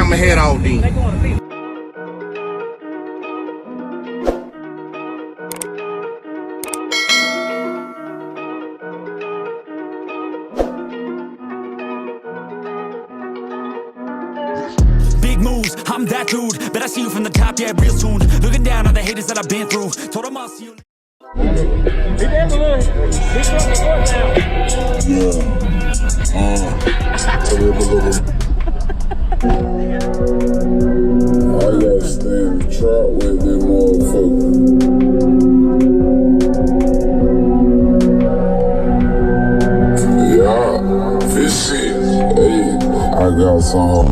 I'ma head out then. Big moves, I'm that dude. Bet I see you from the top, yeah, real soon. Looking down on the haters that I've been through. Told them I'll see you. I gotta stay in the truck with them motherfuckers. Yeah, this shit, hey, I got some.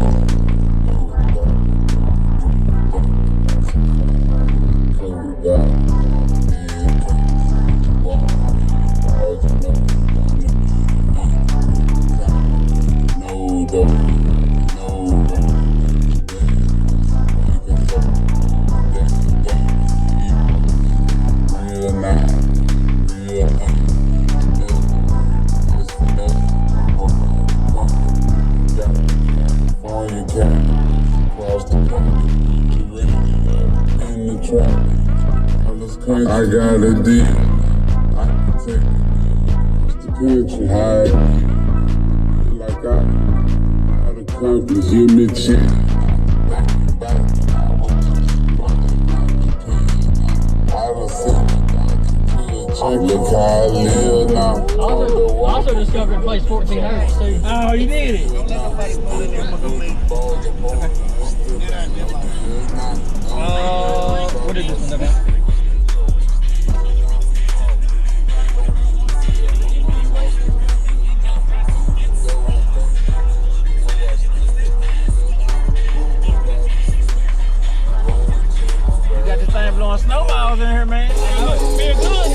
I got a deal. I can take it to the country, hide like I accomplished. Give me a chance. I done seen look how I live now. Also discovered place 1400 too. Oh, you did it. What is this one about? Blowing snowballs in here, man. Feel good,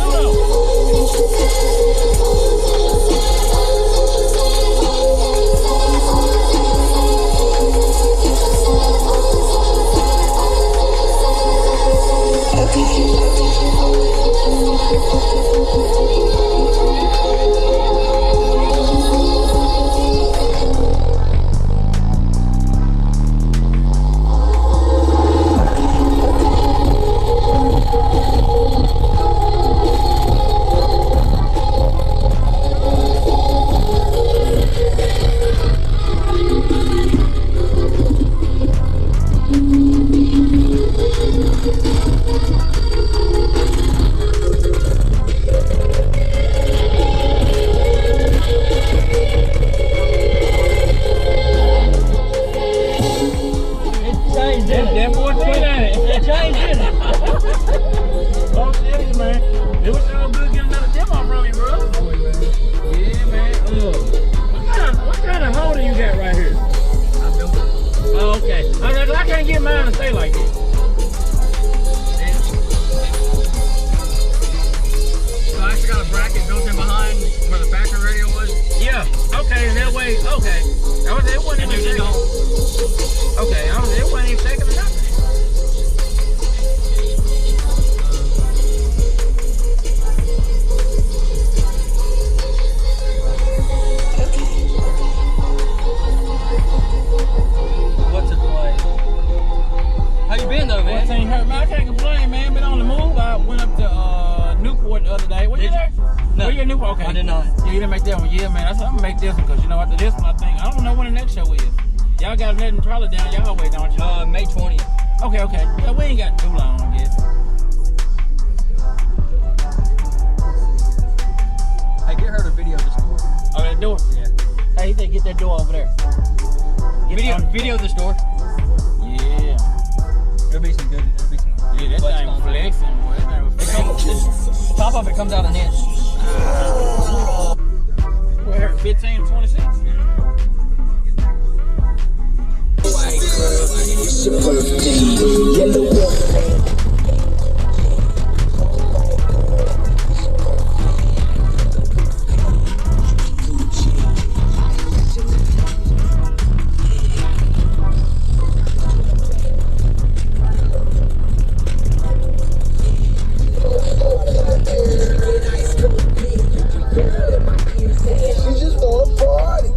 She just wanna party.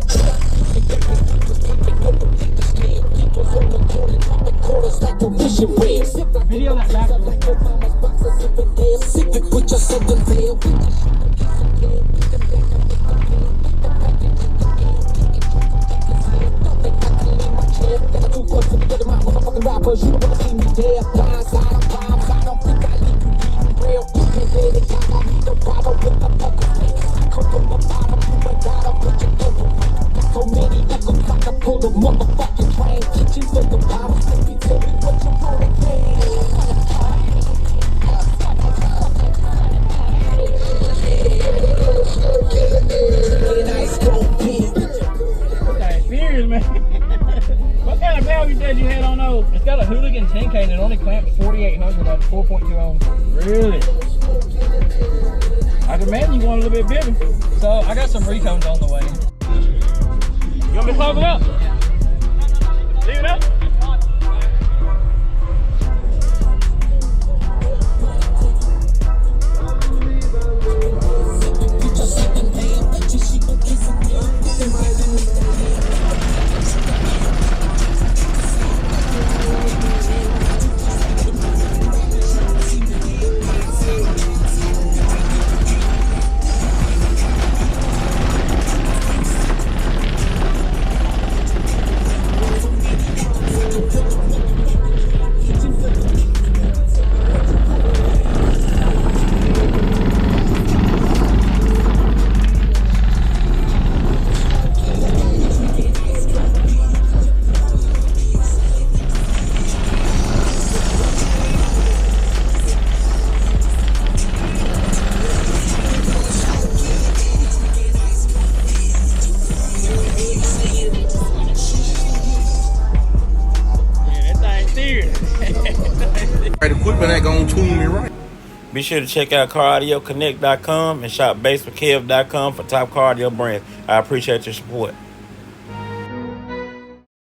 Video that back. What kind of valve you said you had on those? It's got a Hooligan 10K and it only clamps 4,800 at 4.2 ohms. Really? I could imagine you want a little bit bigger. So I got some recones on the way. You want me to close it up? Leave it up? Equipment ain't gonna tune me right. Be sure to check out CarAudioConnect.com and shop BASSWITHKEV.com for top car audio brands. I appreciate your support.